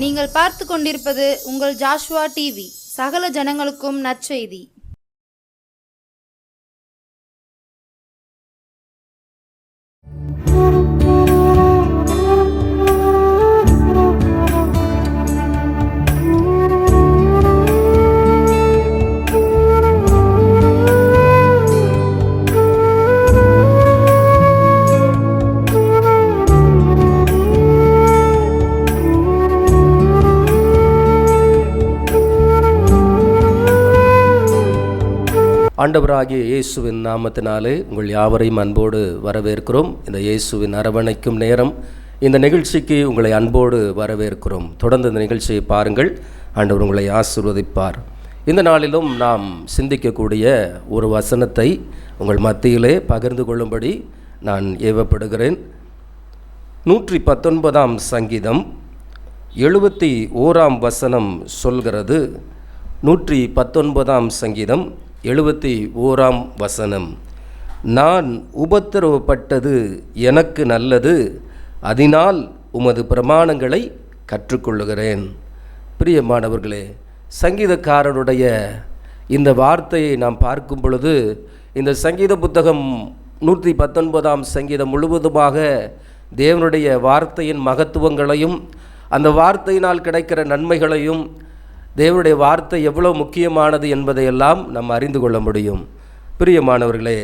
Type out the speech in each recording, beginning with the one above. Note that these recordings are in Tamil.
நீங்கள் பார்த்து கொண்டிருப்பது உங்கள் ஜாஷ்வா டிவி. சகல ஜனங்களுக்கும் நற்செய்தி. ஆண்டவராகிய இயேசுவின் நாமத்தினாலே உங்கள் யாவரையும் அன்போடு வரவேற்கிறோம். இந்த இயேசுவின் அரவணைக்கும் நேரம் இந்த நிகழ்ச்சிக்கு உங்களை அன்போடு வரவேற்கிறோம். தொடர்ந்து இந்த நிகழ்ச்சியை பாருங்கள். ஆண்டவர் உங்களை ஆசீர்வதிப்பார். இந்த நாளிலும் நாம் சிந்திக்கக்கூடிய ஒரு வசனத்தை உங்கள் மத்தியிலே பகிர்ந்து கொள்ளும்படி நான் ஏவப்படுகிறேன். 119ஆம் சங்கீதம் 71ஆம் வசனம் சொல்கிறது. 119ஆம் சங்கீதம் 71ஆம் வசனம், நான் உபத்திரவப்பட்டது எனக்கு நல்லது, அதனால் உமது பிரமாணங்களை கற்றுக்கொள்ளுகிறேன். பிரியமானவர்களே, சங்கீதக்காரனுடைய இந்த வார்த்தையை நாம் பார்க்கும் பொழுது, இந்த சங்கீத புத்தகம் 119ஆம் சங்கீதம் முழுவதுமாக தேவனுடைய வார்த்தையின் மகத்துவங்களையும் அந்த வார்த்தையினால் கிடைக்கிற நன்மைகளையும், தேவனுடைய வார்த்தை எவ்வளோ முக்கியமானது என்பதையெல்லாம் நாம் அறிந்து கொள்ள முடியும். பிரியமானவர்களே,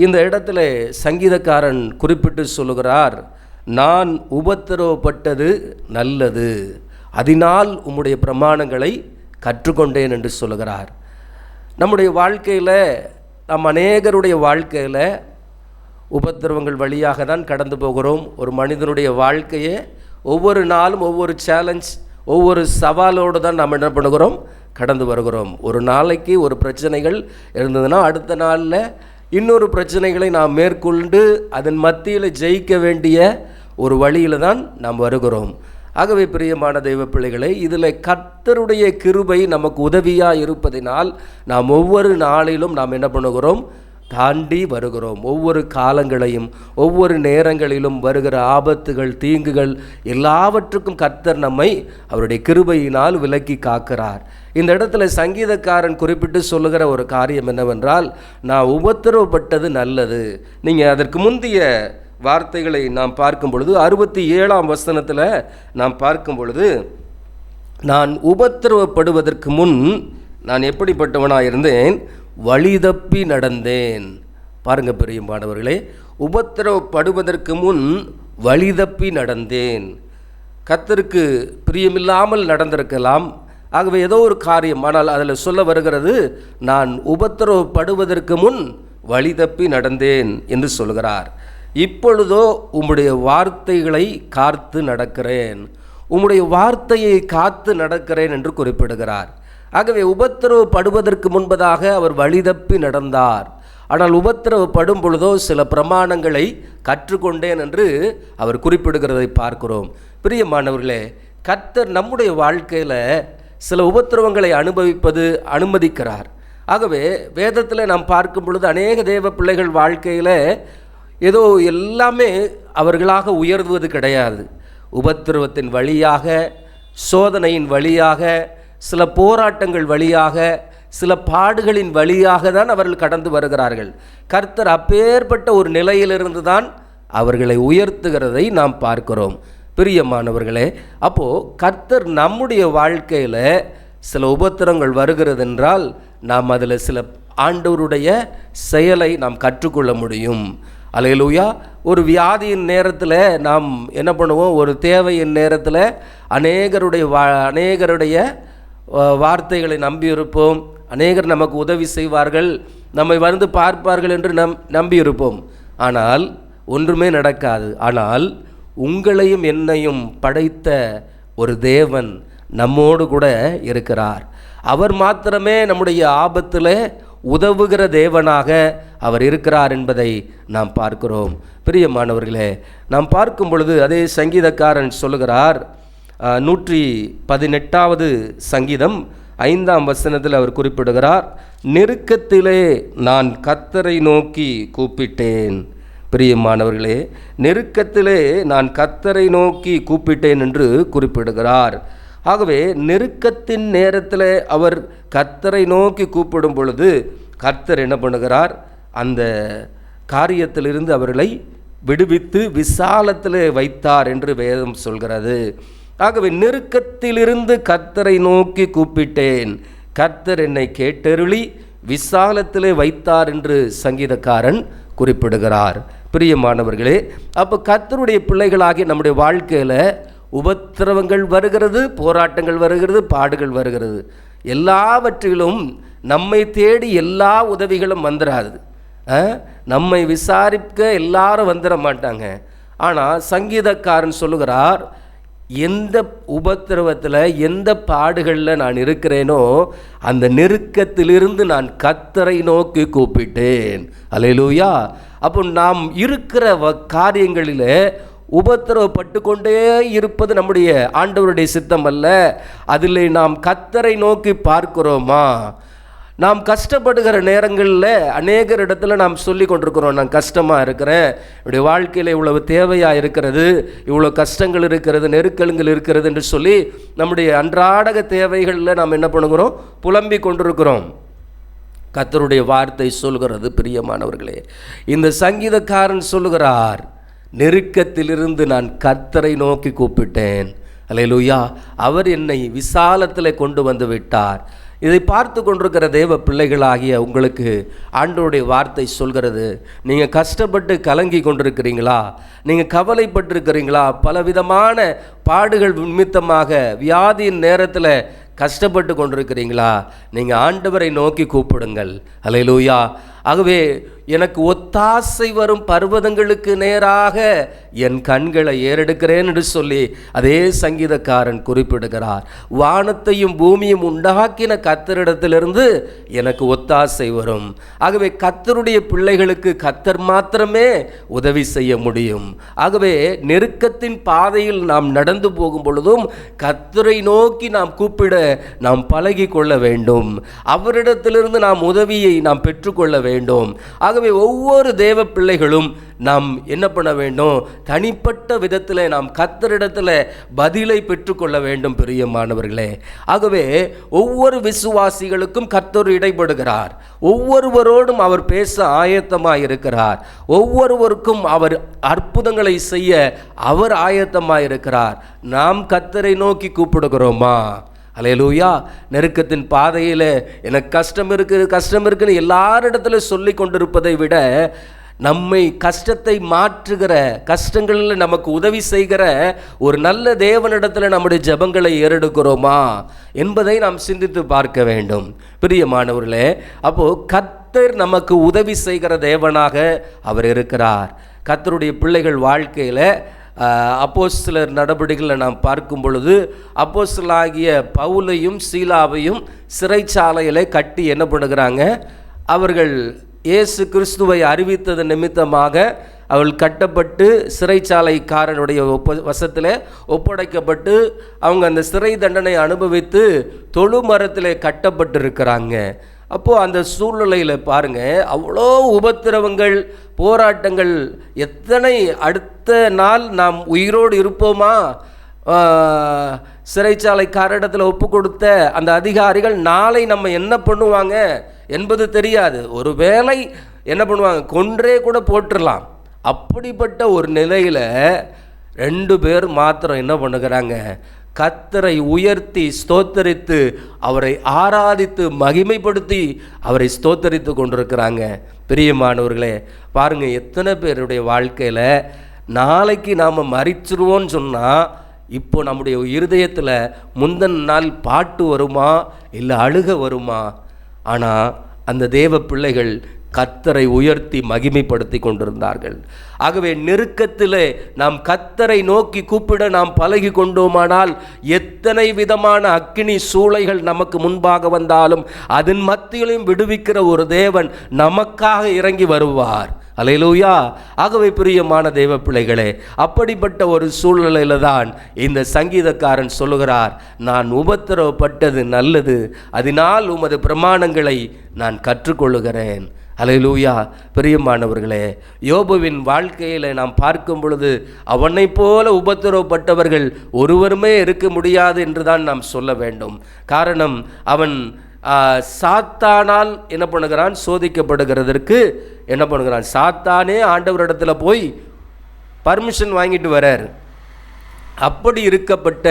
இந்த இடத்துல சங்கீதக்காரன் குறிப்பிட்டு சொல்லுகிறார், நான் உபத்திரவப்பட்டது நல்லது, அதனால் உம்முடைய பிரமாணங்களை கற்றுக்கொண்டேன் என்று சொல்லுகிறார். நம்முடைய வாழ்க்கையில், நம் அநேகருடைய வாழ்க்கையில் உபத்திரவங்கள் வழியாக தான் கடந்து போகிறோம். ஒரு மனிதனுடைய வாழ்க்கையை ஒவ்வொரு நாளும் ஒவ்வொரு சேலஞ்ச், ஒவ்வொரு சவாலோடு தான் நாம் என்ன பண்ணுகிறோம், கடந்து வருகிறோம். ஒரு நாளைக்கு ஒரு பிரச்சனைகள் இருந்ததுன்னா அடுத்த நாளில் இன்னொரு பிரச்சனைகளை நாம் மேற்கொண்டு அதன் மத்தியில் ஜெயிக்க வேண்டிய ஒரு வழியில் தான் நாம் வருகிறோம். ஆகவே பிரியமான தெய்வ பிள்ளைகளை, இதில் கர்த்தருடைய கிருபை நமக்கு உதவியாக இருப்பதினால் நாம் ஒவ்வொரு நாளிலும் நாம் என்ன பண்ணுகிறோம், தாண்டி வருகிறோம். ஒவ்வொரு காலங்களையும் ஒவ்வொரு நேரங்களிலும் வருகிற ஆபத்துகள், தீங்குகள் எல்லாவற்றுக்கும் கர்த்தர் நம்மை அவருடைய கிருபையினால் விலக்கி காக்கிறார். இந்த இடத்துல சங்கீதக்காரன் குறிப்பிட்டு சொல்லுகிற ஒரு காரியம் என்னவென்றால், நான் உபத்திரவப்பட்டது நல்லது. நீங்கள் அதற்கு முந்தைய வார்த்தைகளை நாம் பார்க்கும் பொழுது 67ஆம் வசனத்தில் நாம் பார்க்கும் பொழுது, நான் உபத்திரவப்படுவதற்கு முன் நான் எப்படிப்பட்டவனாக இருந்தேன், வழிதப்பி நடந்தேன். பாருங்க பிரியமானவர்களே, உபத்திரவப்படுவதற்கு முன் வழிதப்பி நடந்தேன். கர்த்தருக்கு பிரியமில்லாமல் நடந்திருக்கலாம். ஆகவே ஏதோ ஒரு காரியம், ஆனால் அதில் சொல்ல வருகிறது, நான் உபத்திரவப்படுவதற்கு முன் வழிதப்பி நடந்தேன் என்று சொல்கிறார். இப்பொழுதோ உம்முடைய வார்த்தைகளை காத்து நடக்கிறேன், உம்முடைய வார்த்தையை காத்து நடக்கிறேன் என்று குறிப்பிடுகிறார். ஆகவே உபத்திரவப்படுவதற்கு முன்பதாக அவர் வழிதப்பி நடந்தார். ஆனால் உபத்திரவப்படும் பொழுதோ சில பிரமாணங்களை கற்றுக்கொண்டேன் என்று அவர் குறிப்பிடுகிறதை பார்க்கிறோம். பிரியமானவர்களே, கர்த்தர் நம்முடைய வாழ்க்கையில் சில உபத்திரவங்களை அனுமதிக்கிறார். ஆகவே வேதத்தில் நாம் பார்க்கும் பொழுது அநேக தேவ பிள்ளைகள் வாழ்க்கையில் ஏதோ எல்லாமே அவர்களாக உயர்வது கிடையாது. உபத்திரவத்தின் வழியாக, சோதனையின் வழியாக, சில போராட்டங்கள் வழியாக, சில பாடுகளின் வழியாக தான் அவர்கள் கடந்து வருகிறார்கள். கர்த்தர் அப்பேற்பட்ட ஒரு நிலையிலிருந்து தான் அவர்களை உயர்த்துகிறதை நாம் பார்க்கிறோம். பிரியமானவர்களே, அப்போது கர்த்தர் நம்முடைய வாழ்க்கையில் சில உபத்திரங்கள் வருகிறது என்றால் நாம் அதில் சில ஆண்டவருடைய செயலை நாம் கற்றுக்கொள்ள முடியும். அல்லேலூயா. ஒரு வியாதியின் நேரத்தில் நாம் என்ன பண்ணுவோம், ஒரு தேவையின் நேரத்தில் அநேகருடைய வார்த்தைகளை நம்பியிருப்போம். அநேகர் நமக்கு உதவி செய்வார்கள், நம்மை வந்து பார்ப்பார்கள் என்று நம்பியிருப்போம். ஆனால் ஒன்றுமே நடக்காது. ஆனால் உங்களையும் என்னையும் படைத்த ஒரு தேவன் நம்மோடு கூட இருக்கிறார். அவர் மாத்திரமே நம்முடைய ஆபத்தில் உதவுகிற தேவனாக அவர் இருக்கிறார் என்பதை நாம் பார்க்கிறோம். பிரியமானவர்களே, நாம் பார்க்கும் பொழுது அதே சங்கீதக்காரன் சொல்லுகிறார், 118வது சங்கீதம் 5ஆம் வசனத்தில் அவர் குறிப்பிடுகிறார், நெருக்கத்திலே நான் கர்த்தரை நோக்கி கூப்பிட்டேன். பிரியமானவர்களே, நெருக்கத்திலே நான் கர்த்தரை நோக்கி கூப்பிட்டேன் என்று குறிப்பிடுகிறார். ஆகவே நெருக்கத்தின் நேரத்தில் அவர் கர்த்தரை நோக்கி கூப்பிடும் பொழுது கர்த்தர் என்ன பண்ணுகிறார்? அந்த காரியத்திலிருந்து அவர்களை விடுவித்து விசாலத்தில் வைத்தார் என்று வேதம் சொல்கிறது. ஆகவே நெருக்கத்திலிருந்து கர்த்தரை நோக்கி கூப்பிட்டேன், கர்த்தர் என்னை கேட்டருளி விசாலத்திலே வைத்தார் என்று சங்கீதக்காரன் குறிப்பிடுகிறார். பிரியமானவர்களே, அப்போ கர்த்தருடைய பிள்ளைகளாகிய நம்முடைய வாழ்க்கையில் உபத்திரவங்கள் வருகிறது, போராட்டங்கள் வருகிறது, பாடுகள் வருகிறது. எல்லாவற்றிலும் நம்மை தேடி எல்லா உதவிகளும் வந்துடாது. நம்மை விசாரிக்க எல்லாரும் வந்துட மாட்டாங்க. ஆனால் சங்கீதக்காரன் சொல்லுகிறார், எந்த உபத்திரவத்தில் எந்த பாடுகளில் நான் இருக்கிறேனோ அந்த நெருக்கத்திலிருந்து நான் கர்த்தரை நோக்கி கூப்பிட்டேன். அல்லேலூயா. அப்போ நாம் இருக்கிற காரியங்களில் உபத்திரவப்பட்டு கொண்டே இருப்பது நம்முடைய ஆண்டவருடைய சித்தம் அல்ல. அதில் நாம் கர்த்தரை நோக்கி பார்க்கிறோமா? நாம் கஷ்டப்படுகிற நேரங்களில் அநேகர் இடத்துல நாம் சொல்லி கொண்டிருக்கிறோம், நான் கஷ்டமாக இருக்கிறேன், என்னுடைய வாழ்க்கையில் இவ்வளவு தேவையாக இருக்கிறது, இவ்வளோ கஷ்டங்கள் இருக்கிறது, நெருக்கங்கள் இருக்கிறது என்று சொல்லி நம்முடைய அன்றாட தேவைகளில் நாம் என்ன பண்ணுகிறோம்? புலம்பிக் கொண்டிருக்கிறோம். கர்த்தருடைய வார்த்தை சொல்கிறது, பிரியமானவர்களே, இந்த சங்கீதக்காரன் சொல்லுகிறார், நெருக்கத்திலிருந்து நான் கர்த்தரை நோக்கி கூப்பிட்டேன். அல்லேலூயா. அவர் என்னை விசாலத்தில் கொண்டு வந்து விட்டார். இதை பார்த்து கொண்டிருக்கிற தேவ பிள்ளைகளாகிய உங்களுக்கு ஆண்டவருடைய வார்த்தை சொல்கிறது, நீங்கள் கஷ்டப்பட்டு கலங்கி கொண்டிருக்கிறீங்களா? நீங்கள் கவலைப்பட்டிருக்கிறீங்களா? பலவிதமான பாடுகள் நிமித்தமாக வியாதியின் நேரத்தில் கஷ்டப்பட்டு கொண்டிருக்கிறீங்களா? நீங்கள் ஆண்டவரை நோக்கி கூப்பிடுங்கள். அல்லேலூயா. ஆகவே எனக்கு ஒத்தாசை வரும் பர்வதங்களுக்கு நேராக என் கண்களை ஏறெடுக்கிறேன் என்று சொல்லி அதே சங்கீதக்காரன் குறிப்பிடுகிறார். வானத்தையும் பூமியும் உண்டாக்கின கர்த்தரிடத்திலிருந்து எனக்கு ஒத்தாசை வரும். ஆகவே கர்த்தருடைய பிள்ளைகளுக்கு கர்த்தர் மாத்திரமே உதவி செய்ய முடியும். ஆகவே நெருக்கத்தின் பாதையில் நாம் நடந்து போகும் பொழுதும் கர்த்தரை நோக்கி நாம் கூப்பிட நாம் பழகி கொள்ள வேண்டும். அவரிடத்திலிருந்து நாம் உதவியை நாம் பெற்றுக்கொள்ள வேண்டும். ஆகவே ஒவ்வொரு தேவ பிள்ளைகளும் நாம் என்ன பண்ண வேண்டும்? தனிப்பட்ட விதத்தில் நாம் கர்த்தரிடத்தில் பதிலை பெற்றுக்கொள்ள வேண்டும். பிரியமானவர்களே, ஆகவே ஒவ்வொரு விசுவாசிகளுக்கும் கர்த்தர் இடைபடுகிறார். ஒவ்வொருவரோடும் அவர் பேச ஆயத்தமாக இருக்கிறார். ஒவ்வொருவருக்கும் அவர் அற்புதங்களை செய்ய அவர் ஆயத்தமாக இருக்கிறார். நாம் கர்த்தரை நோக்கி கூப்பிடுகிறோமா? அல்லேலூயா. நெருக்கத்தின் பாதையில் எனக்கு கஷ்டம் இருக்குன்னு எல்லாரிடத்துல சொல்லி கொண்டிருப்பதை விட நம்மை கஷ்டத்தை மாற்றுகிற, கஷ்டங்களில் நமக்கு உதவி செய்கிற ஒரு நல்ல தேவனிடத்தில் நம்முடைய ஜெபங்களை ஏறெடுக்கிறோமா என்பதை நாம் சிந்தித்து பார்க்க வேண்டும். பிரியமானவர்களே, அப்போது கர்த்தர் நமக்கு உதவி செய்கிற தேவனாக அவர் இருக்கிறார். கர்த்தருடைய பிள்ளைகள் வாழ்க்கையில் அப்போஸ்தலர் நடபடிகளில் நாம் பார்க்கும் பொழுது அப்போஸ்தலராகிய பவுலையும் சீலாவையும் சிறைச்சாலையில் கட்டி என்ன பண்ணுகிறாங்க? அவர்கள் இயேசு கிறிஸ்துவை அறிவித்தது நிமித்தமாக அவள் கட்டப்பட்டு சிறைச்சாலைக்காரனுடைய வசத்தில் ஒப்படைக்கப்பட்டு அவங்க அந்த சிறை தண்டனை அனுபவித்து தொழுமரத்தில் கட்டப்பட்டிருக்கிறாங்க. அப்போது அந்த சூழ்நிலையில் பாருங்கள், அவ்வளோ உபத்திரவங்கள், போராட்டங்கள், எத்தனை அடுத்த நாள் நாம் உயிரோடு இருப்போமா? சிறைச்சாலைக்காரிடத்தில் ஒப்பு கொடுத்த அந்த அதிகாரிகள் நாளை நம்ம என்ன பண்ணுவாங்க என்பது தெரியாது. ஒரு வேளை என்ன பண்ணுவாங்க? கொன்றே கூட போட்டுடலாம். அப்படிப்பட்ட ஒரு நிலையில் 2 பேர் மாத்திரம் என்ன பண்ணுகிறாங்க? கர்த்தரை உயர்த்தி ஸ்தோத்தரித்து அவரை ஆராதித்து மகிமைப்படுத்தி அவரை ஸ்தோத்தரித்து கொண்டிருக்கிறாங்க. பிரியமானவர்களே, பாருங்கள், எத்தனை பேருடைய வாழ்க்கையில் நாளைக்கு நாம் மரிச்சிருவோன்னு சொன்னால் இப்போ நம்முடைய இருதயத்தில் முந்தின நாள் பாட்டு வருமா இல்லை அழுக வருமா? ஆனால் அந்த தேவ பிள்ளைகள் கர்த்தரை உயர்த்தி மகிமைப்படுத்தி கொண்டிருந்தார்கள். ஆகவே நெருக்கத்திலே நாம் கர்த்தரை நோக்கி கூப்பிட நாம் பழகி கொண்டோமானால் எத்தனை விதமான அக்கினி சூளைகள் நமக்கு முன்பாக வந்தாலும் அதன் மத்தியிலும் விடுவிக்கிற ஒரு தேவன் நமக்காக இறங்கி வருவார். அல்லேலூயா. ஆகவே பிரியமான தேவ பிள்ளைகளே, அப்படிப்பட்ட ஒரு சூழ்நிலையில் தான் இந்த சங்கீதக்காரன் சொல்லுகிறார், நான் உபத்திரவப்பட்டது நல்லது, அதனால் உமது பிரமாணங்களை நான் கற்றுக்கொள்ளுகிறேன். அல்லேலூயா. பிரியமானவர்களே, யோபுவின் வாழ்க்கையில் நாம் பார்க்கும் பொழுது அவனைப் போல உபத்திரவப்பட்டவர்கள் ஒருவருமே இருக்க முடியாது என்று தான் நாம் சொல்ல வேண்டும். காரணம், அவன் சாத்தானால் என்ன பண்ணுகிறான், சோதிக்கப்படுகிறதற்கு என்ன பண்ணுகிறான், சாத்தானே ஆண்டவரிடத்தில் போய் பர்மிஷன் வாங்கிட்டு வரார். அப்படி இருக்கப்பட்ட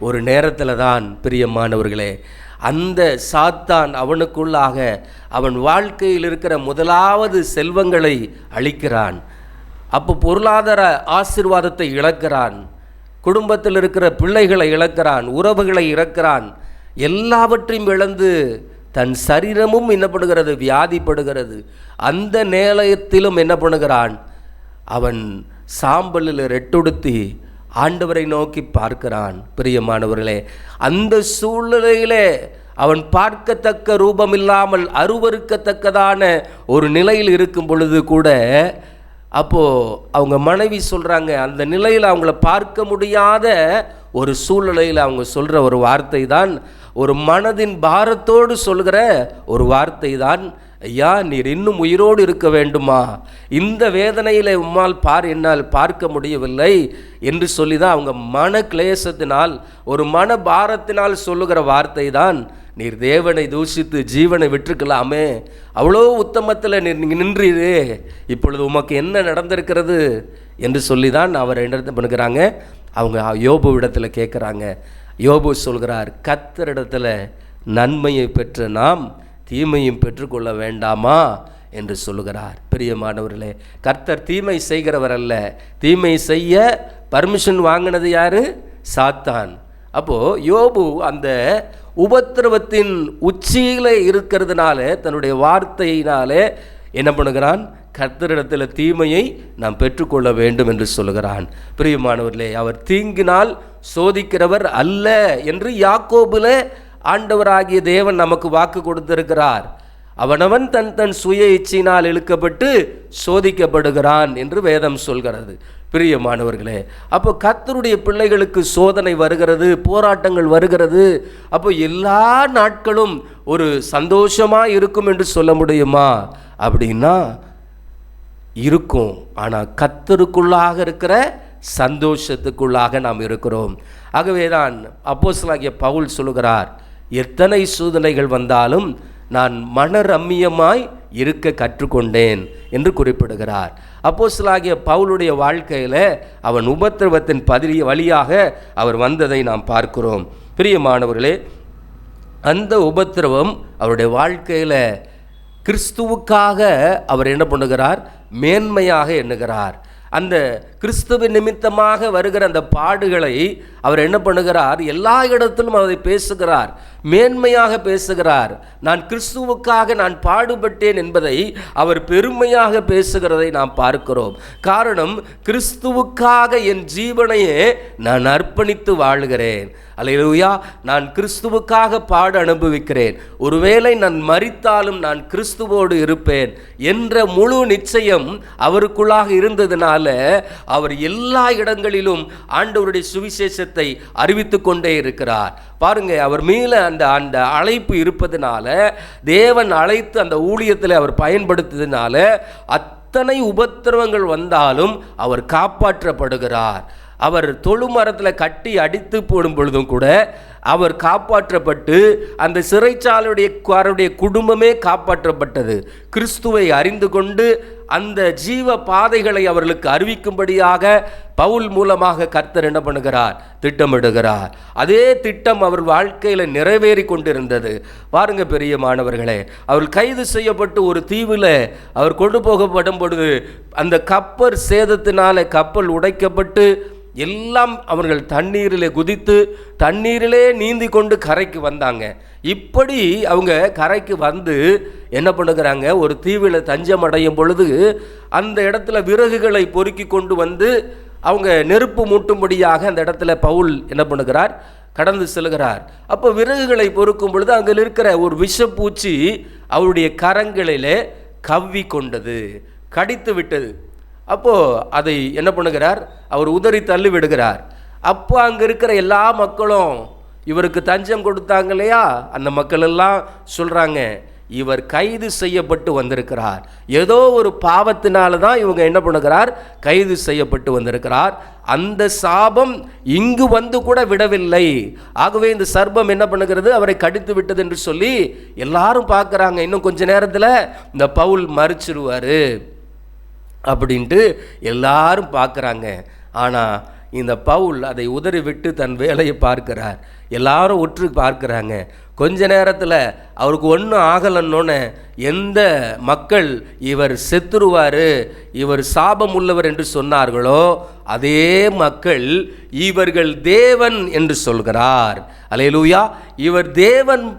ஒரு நேரத்தில் தான் பிரியமானவர்களே, அந்த சாத்தான் அவனுக்குள்ளாக அவன் வாழ்க்கையில் இருக்கிற முதலாவது செல்வங்களை அழிக்கிறான். அப்போ பொருளாதார ஆசீர்வாதத்தை இழக்கிறான், குடும்பத்தில் இருக்கிற பிள்ளைகளை இழக்கிறான், உறவுகளை இழக்கிறான், எல்லாவற்றையும் இழந்து தன் சரீரமும் என்ன பண்ணுகிறது, வியாதிப்படுகிறது. அந்த நேரத்திலும் என்ன பண்ணுகிறான், அவன் சாம்பலில் ரெட்டுடுத்தி ஆண்டவரை நோக்கி பார்க்கிறான். பிரியமானவர்களே, அந்த சூழ்நிலையிலே அவன் பார்க்கத்தக்க ரூபம் இல்லாமல் அருவருக்கத்தக்கதான ஒரு நிலையில் இருக்கும் பொழுது கூட, அப்போது அவங்க மனைவி சொல்கிறாங்க, அந்த நிலையில் அவங்கள பார்க்க முடியாத ஒரு சூழ்நிலையில் அவங்க சொல்கிற ஒரு வார்த்தை தான், ஒரு மனதின் பாரத்தோடு சொல்கிற ஒரு வார்த்தை தான், ஐயா நீர் இன்னும் உயிரோடு இருக்க வேண்டுமா, இந்த வேதனையில் உம்மால் என்னால் பார்க்க முடியவில்லை என்று சொல்லி தான் அவங்க மன கிளேசத்தினால், ஒரு மன பாரத்தினால் சொல்லுகிற வார்த்தை தான், நீர் தேவனை தூஷித்து ஜீவனை விட்டுருக்கலாமே, அவ்வளோ உத்தமத்தில் நீர் நின்றீரே, இப்பொழுது உமக்கு என்ன நடந்திருக்கிறது என்று சொல்லி தான் அவர் என்ன பண்ணுறாங்க, அவங்க யோபு இடத்துல கேட்குறாங்க. யோபு சொல்கிறார், கர்த்தரிடத்தில் நன்மையை பெற்ற நாம் தீமையும் பெற்றுக்கொள்ள வேண்டாமா என்று சொல்லுகிறார். பிரியமானவர்களே, கர்த்தர் தீமை செய்கிறவர் அல்ல, தீமை செய்ய பர்மிஷன் வாங்கினது யாரு, சாத்தான். அப்போது யோபு அந்த உபத்திரவத்தின் உச்சியில் இருக்கிறதுனால தன்னுடைய வார்த்தையினாலே என்ன பண்ணுகிறான், கர்த்தரிடத்தில் தீமையை நாம் பெற்றுக்கொள்ள வேண்டும் என்று சொல்லுகிறான். பிரியமானவர்களே, அவர் தீங்கினால் சோதிக்கிறவர் அல்ல என்று யாக்கோபுல ஆண்டவராகிய தேவன் நமக்கு வாக்கு கொடுத்திருக்கிறார். அவனவன் தன் சுய இச்சையினால் இழுக்கப்பட்டு சோதிக்கப்படுகிறான் என்று வேதம் சொல்கிறது. பிரியமானவர்களே, அப்போ கர்த்தருடைய பிள்ளைகளுக்கு சோதனை வருகிறது, போராட்டங்கள் வருகிறது. அப்போ எல்லா நாட்களும் ஒரு சந்தோஷமாக இருக்கும் என்று சொல்ல முடியுமா அப்படின்னா இருக்கும். ஆனால் கர்த்தருக்குள்ளாக இருக்கிற சந்தோஷத்துக்குள்ளாக நாம் இருக்கிறோம். ஆகவே தான் அப்போஸ்தலனாகிய பவுல் சொல்லுகிறார், எத்தனை சோதனைகள் வந்தாலும் நான் மனரம்மியமாய் இருக்க கற்றுக்கொண்டேன் என்று குறிப்பிடுகிறார். அப்போஸ்தலனாகிய பவுலுடைய வாழ்க்கையில் அவன் உபத்திரவத்தின் வழியாக அவர் வந்ததை நாம் பார்க்கிறோம். பிரியமானவர்களே, அந்த உபத்திரவம் அவருடைய வாழ்க்கையில் கிறிஸ்துவுக்காக அவர் என்ன பண்ணுகிறார், மேன்மையாக எண்ணுகிறார். அந்த கிறிஸ்துவின் நிமித்தமாக வருகிற அந்த பாடுகளை அவர் என்ன பண்ணுகிறார், எல்லா இடத்திலும் அதை பேசுகிறார், மேன்மையாக பேசுகிறார். நான் கிறிஸ்துவுக்காக நான் பாடுபட்டேன் என்பதை அவர் பெருமையாக பேசுகிறதை நாம் பார்க்கிறோம். காரணம், கிறிஸ்துவுக்காக என் ஜீவனையே நான் அர்ப்பணித்து வாழுகிறேன். அல்லேலூயா. நான் கிறிஸ்துவுக்காக பாடு அனுபவிக்கிறேன், ஒருவேளை நான் மரித்தாலும் நான் கிறிஸ்துவோடு இருப்பேன் என்ற முழு நிச்சயம் அவருக்குள்ளாக இருந்ததுனால அவர் எல்லா இடங்களிலும் ஆண்டவருடைய சுவிசேஷத்தை அறிவித்து கொண்டே இருக்கிறார். பாருங்க, அவர் மேல அந்த அழைப்பு இருப்பதனால, தேவன் அழைத்து அந்த ஊழியத்தில் அவர் பயன்படுத்தியதுனால அத்தனை உபத்திரவங்கள் வந்தாலும் அவர் காப்பாற்றப்படுகிறார். அவர் தொழுமரத்தில் கட்டி அடித்து போடும் பொழுதும் கூட அவர் காப்பாற்றப்பட்டு அந்த சிறைச்சாலையுடைய குடும்பமே காப்பாற்றப்பட்டது. கிறிஸ்துவை அறிந்து கொண்டு அந்த ஜீவ பாதைகளை அவர்களுக்கு அறிவிக்கும்படியாக பவுல் மூலமாக கர்த்தர் என்ன பண்ணுகிறார், திட்டமிடுகிறார். அதே திட்டம் அவர் வாழ்க்கையில் நிறைவேறி கொண்டிருந்தது. பாருங்க பிரியமானவர்களே, அவர் கைது செய்யப்பட்டு ஒரு தீவில் அவர் கொண்டு போகப்படும் பொழுது அந்த கப்பல் சேதத்தினால கப்பல் உடைக்கப்பட்டு எல்லாம் அவர்கள் தண்ணீரிலே குதித்து தண்ணீரிலே நீந்தி கொண்டு கரைக்கு வந்தாங்க. இப்படி அவங்க கரைக்கு வந்து என்ன பண்ணுகிறாங்க, ஒரு தீவில் தஞ்சம் அடையும் பொழுது அந்த இடத்துல விறகுகளை பொறுக்கி கொண்டு வந்து அவங்க நெருப்பு மூட்டும்படியாக அந்த இடத்துல பவுல் என்ன பண்ணுகிறார், கடந்து செல்கிறார். அப்போ விறகுகளை பொறுக்கும் பொழுது அங்கே இருக்கிற ஒரு விஷப்பூச்சி அவருடைய கரங்களிலே கவ்வி கொண்டது, கடித்து விட்டது. அப்போது அதை என்ன பண்ணுகிறார், அவர் உதறி தள்ளி விடுகிறார். அப்போ அங்கே இருக்கிற எல்லா மக்களும் இவருக்கு தஞ்சம் கொடுத்தாங்க இல்லையா, அந்த மக்கள் எல்லாம் சொல்கிறாங்க, இவர் கைது செய்யப்பட்டு வந்திருக்கிறார். ஏதோ ஒரு பாவத்தினால தான் இவங்க என்ன பண்ணுகிறார், கைது செய்யப்பட்டு வந்திருக்கிறார். அந்த சாபம் இங்கு வந்து கூட விடவில்லை. ஆகவே இந்த சர்ப்பம் என்ன பண்ணுகிறது, அவரை கடித்து விட்டது என்று சொல்லி எல்லாரும் பார்க்குறாங்க. இன்னும் கொஞ்ச நேரத்தில் இந்த பவுல் மரிச்சிருவார் அப்படின்ட்டு எல்லாரும் பார்க்குறாங்க. ஆனால் இந்த பவுல் அதை உதறிவிட்டு தன் வேலையை பார்க்கிறார். எல்லாரும் உற்று பார்க்குறாங்க. கொஞ்ச நேரத்தில் அவருக்கு ஒன்றும் ஆகலன்னொன்னே எந்த மக்கள் இவர் செத்துருவார், இவர் சாபம் உள்ளவர் என்று சொன்னார்களோ அதே மக்கள் இவர்கள் தேவன் என்று சொல்கிறார். அல்லேலூயா. இவர்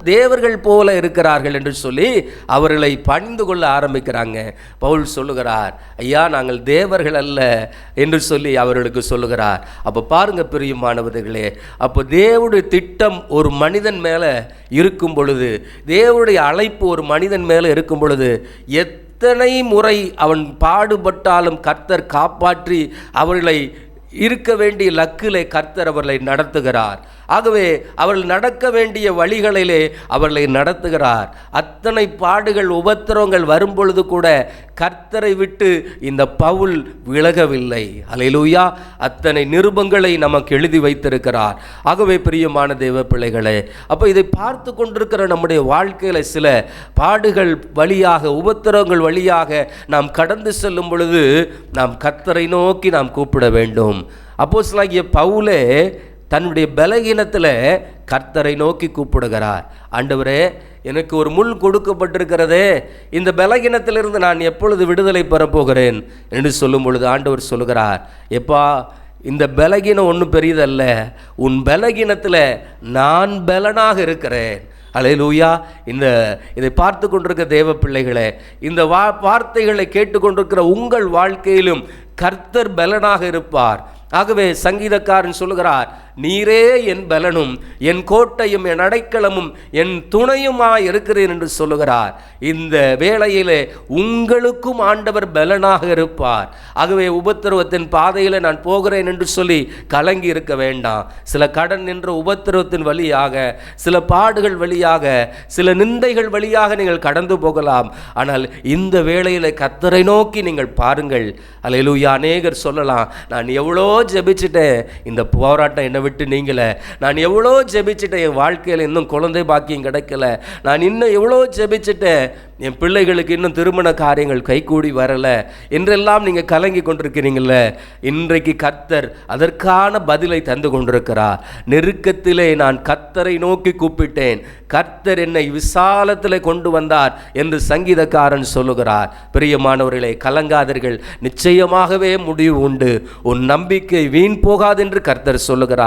தேவர்கள் போல இருக்கிறார்கள் என்று சொல்லி அவர்களை பணிந்து கொள்ள ஆரம்பிக்கிறாங்க. பவுல் சொல்லுகிறார், ஐயா நாங்கள் தேவர்கள் அல்ல என்று சொல்லி அவர்களுக்கு சொல்லுகிறார். அப்போ பாருங்க பிரியமானவர்களே, அப்போ தேவனுடைய திட்டம் ஒரு மனிதன் மேலே இருக்கும் பொழுது, தேவனுடைய அழைப்பு ஒரு மனிதன் மேலே இருக்கும் பொழுது, எத்தனை முறை அவன் பாடுபட்டாலும் கர்த்தர் காப்பாற்றி அவர்களை இருக்க வேண்டிய லக்கிலே கர்த்தர் அவர்களை நடத்துகிறார். ஆகவே அவர்கள் நடக்க வேண்டிய வழிகளிலே அவர்களை நடத்துகிறார். அத்தனை பாடுகள் உபத்திரவங்கள் வரும்பொழுது கூட கர்த்தரை விட்டு இந்த பவுல் விலகவில்லை. அல்லேலூயா. அத்தனை நிருபங்களை நமக்கு எழுதி வைத்திருக்கிறார். ஆகவே பிரியமான தேவ பிள்ளைகளே, அப்போ இதை பார்த்து கொண்டிருக்கிற நம்முடைய வாழ்க்கையில் சில பாடுகள் வழியாக, உபத்திரவங்கள் வழியாக நாம் கடந்து செல்லும் பொழுது நாம் கர்த்தரை நோக்கி நாம் கூப்பிட வேண்டும். அப்போஸ்தலனாகிய பவுலே தன்னுடைய பலகீனத்தில் கர்த்தரை நோக்கி கூப்பிடுகிறார். ஆண்டவரே, எனக்கு ஒரு முள் கொடுக்கப்பட்டிருக்கிறதே, இந்த பலகீனத்திலிருந்து நான் எப்பொழுது விடுதலை பெறப்போகிறேன் என்று சொல்லும் பொழுது ஆண்டவர் சொல்லுகிறார், எப்பா இந்த பலகீனம் ஒன்றும் பெரியதல்ல, உன் பலகீனத்தில் நான் பலனாக இருக்கிறேன். அல்லேலூயா. இதை பார்த்து கொண்டிருக்கிற தேவ பிள்ளைகளே, இந்த வார்த்தைகளை கேட்டுக்கொண்டிருக்கிற உங்கள் வாழ்க்கையிலும் கர்த்தர் பலனாக இருப்பார். ஆகவே சங்கீதக்காரன் சொல்லுகிறார், நீரே என் பலனும் என் கோட்டையும் என் அடைக்கலமும் என் துணையுமாய் இருக்கிறேன் என்று சொல்லுகிறார். இந்த வேளையிலே உங்களுக்கும் ஆண்டவர் பலனாக இருப்பார். ஆகவே உபத்திரவத்தின் பாதையில் நான் போகிறேன் என்று சொல்லி கலங்கி இருக்க வேண்டாம். சில கடன் என்ற உபத்திரவத்தின் வழியாக, சில பாடுகள் வழியாக, சில நிந்தைகள் வழியாக நீங்கள் கடந்து போகலாம். ஆனால் இந்த வேளையில் கர்த்தரை நோக்கி நீங்கள் பாருங்கள். அல்லேலூயா. அநேகர் சொல்லலாம், நான் எவ்வளோ ஜெபிச்சிட்டேன், இந்த போராட்டம் என்னை விட்டு நீங்கள, நான் எவ்வளோ ஜெபிச்சிட்டேன், என் வாழ்க்கையில் இன்னும் குழந்தை பாக்கியம் கிடைக்கல, நான் இன்னும் எவ்வளோ ஜெபிச்சிட்டேன், என் பிள்ளைகளுக்கு இன்னும் திருமண காரியங்கள் கைகூடி வரலை என்றெல்லாம் நீங்கள் கலங்கி கொண்டிருக்கிறீங்கள. இன்றைக்கு கர்த்தர் அதற்கான பதிலை தந்து கொண்டிருக்கிறார். நெருக்கத்திலே நான் கர்த்தரை நோக்கி கூப்பிட்டேன், கர்த்தர் என்னை விசாலத்தில் கொண்டு வந்தார் என்று சங்கீதக்காரன் சொல்லுகிறார். பிரியமானவர்களே, கலங்காதீர்கள், நிச்சயமாகவே முடிவு உண்டு, உன் நம்பிக்கை வீண் போகாது என்று கர்த்தர் சொல்லுகிறார்.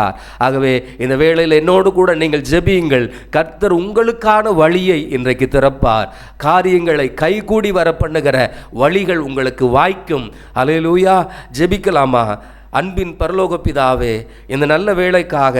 ஆகவே இந்த வேளையில் என்னோடு கூட நீங்கள் ஜெபியுங்கள். கர்த்தர் உங்களுக்கான வழியை இன்றைக்கு திறப்பார். காரியங்களை கைகூடி வர பண்ணுகிற வழிகள் உங்களுக்கு வாய்க்கும். அல்லேலூயா. ஜெபிக்கலாமா? அன்பின் பரலோக பிதாவே, இந்த நல்ல வேளைக்காக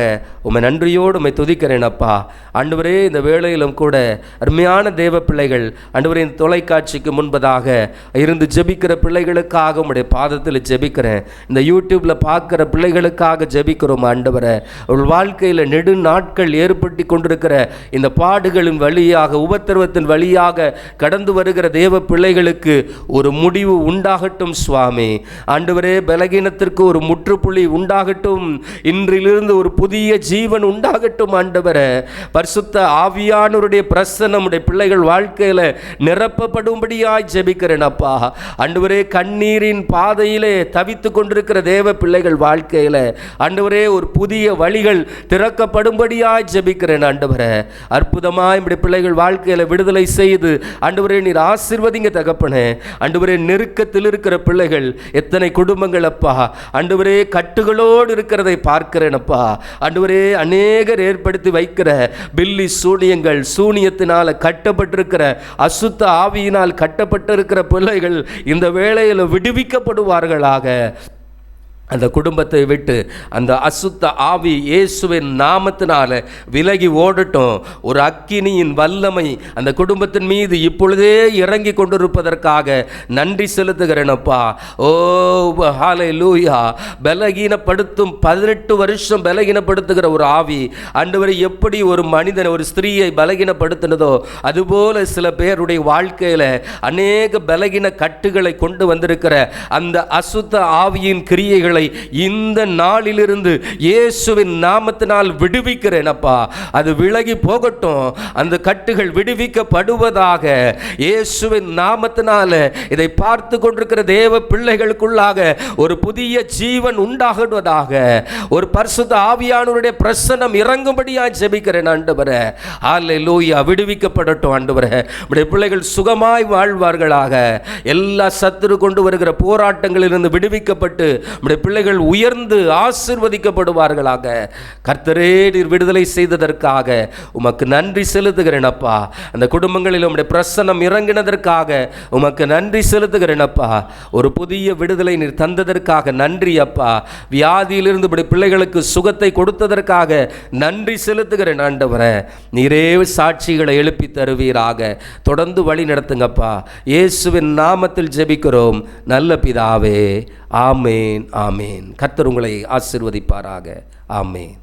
உம்மை நன்றியோடு உம்மை துதிக்கிறேன் அப்பா. ஆண்டவரே, இந்த வேளையிலும் கூட அருமையான தேவ பிள்ளைகள் ஆண்டவரே, இந்த தொலைக்காட்சிக்கு முன்பதாக இருந்து ஜெபிக்கிற பிள்ளைகளுக்காக உம்முடைய பாதத்தில் ஜெபிக்கிறேன். இந்த யூடியூப்பில் பார்க்குற பிள்ளைகளுக்காக ஜெபிக்கிறோம் ஆண்டவரே. அவர்கள் வாழ்க்கையில் நெடு நாட்கள் ஏற்பட்டு கொண்டிருக்கிற இந்த பாடுகளின் வழியாக, உபத்திரவத்தின் வழியாக கடந்து வருகிற தேவ பிள்ளைகளுக்கு ஒரு முடிவு உண்டாகட்டும் சுவாமி. ஆண்டவரே, பலகீனத்திற்கு ஒரு முற்றுப்புள்ளி உண்டாகட்டும். இன்றிலிருந்து ஒரு புதிய ஜீவன் உண்டாகட்டும் ஆண்டவரே. பரிசுத்த ஆவியானவருடைய பிரசன்னம் உடைய பிள்ளைகள் வாழ்க்கையில நிரப்பப்படும்படியாய் ஜெபிக்கிறேன் அப்பா. ஆண்டவரே, கண்ணீரின் பாதையிலே தவித்து கொண்டிருக்கிற தேவ பிள்ளைகள் வாழ்க்கையில ஆண்டவரே ஒரு புதிய வழிகள் திறக்கப்படும்படியாய் ஜெபிக்கிறேன் ஆண்டவரே. அற்புதமாய் உடைய பிள்ளைகள் வாழ்க்கையில விடுதலை செய்து ஆண்டவரே நீர் ஆசீர்வதிங்க தகப்பனே. ஆண்டவரே, நெருக்கத்தில் இருக்கிற பிள்ளைகள் எத்தனை குடும்பங்கள் அப்பா ஆண்டவரே கட்டுகளோடு இருக்கிறதை பார்க்கிறேன் அப்பா. ஆண்டவரே, அநேகர் ஏற்படுத்தி வைக்கிற பில்லி சூனியங்கள், சூனியத்தினால் கட்டப்பட்டிருக்கிற, அசுத்த ஆவியினால் கட்டப்பட்டிருக்கிற பிள்ளைகள் இந்த வேளையில் விடுவிக்கப்படுவார்களாக. அந்த குடும்பத்தை விட்டு அந்த அசுத்த ஆவி இயேசுவின் நாமத்தினால விலகி ஓடட்டும். ஒரு அக்கினியின் வல்லமை அந்த குடும்பத்தின் மீது இப்பொழுதே இறங்கி கொண்டிருப்பதற்காக நன்றி செலுத்துகிறேனப்பா. ஓ ஹல்லேலூயா. பலகீனப்படுத்தும் 18 வருஷம் பலகீனப்படுத்துகிற ஒரு ஆவி ஆண்டவரை எப்படி ஒரு மனிதன் ஒரு ஸ்திரீயை பலகீனப்படுத்தினதோ அதுபோல சில பேருடைய வாழ்க்கையில் அநேக பலகீன கட்டுகளை கொண்டு வந்திருக்கிற அந்த அசுத்த ஆவியின் கிரியைகள் இந்த நாளிலிருந்து இயேசுவின் நாமத்தினால் விடுவிக்கிறேன் அப்பா. அது விலகி போகட்டும். அந்த கட்டுகள் விடுவிக்கப்படுவதாக இயேசுவின் நாமத்தினால. இதை பார்த்து கொண்டிருக்கிற தேவ பிள்ளைகளுக்குள்ளாக ஒரு புதிய ஜீவன் உண்டாகுவதாக. ஒரு பரிசுத்த ஆவியானவருடைய பிரசன்னம் இறங்கும்படியாக ஜெபிக்கிறேன் ஆண்டவரே. ஹல்லேலூயா. விடுவிக்கப்படட்டும் ஆண்டவரே. நம்முடைய பிள்ளைகள் சுகமாய் வாழ்வார்களாக. எல்லா சத்துரு கொண்டு வருகிற போராட்டங்களிலிருந்து விடுவிக்கப்பட்டு நம்முடைய பிள்ளைகள் உயர்ந்து ஆசீர்வதிக்கப்படுவார்களாக. கர்த்தரே, நீர் விடுதலை செய்ததற்காக உமக்கு நன்றி செலுத்துகிறேன் அப்பா. அந்த குடும்பங்களில் உம்முடைய பிரசன்னம் இறங்கினதற்காக உமக்கு நன்றி செலுத்துகிறேன் அப்பா. ஒரு புதிய விடுதலை நீர் தந்ததற்காக நன்றி அப்பா. வியாதியிலிருந்து உம்முடைய பிள்ளைகளுக்கு சுகத்தை கொடுத்ததற்காக நன்றி செலுத்துகிறேன் ஆண்டவரே. நீரே சாட்சிகளை எழுப்பி தருவீராக. தொடர்ந்து வழி நடத்துங்கப்பா. இயேசுவின் நாமத்தில் ஜெபிக்கிறோம் நல்ல பிதாவே. ஆமேன், ஆமேன். கர்த்தர் உங்களை ஆசீர்வதிப்பாராக. ஆமேன்.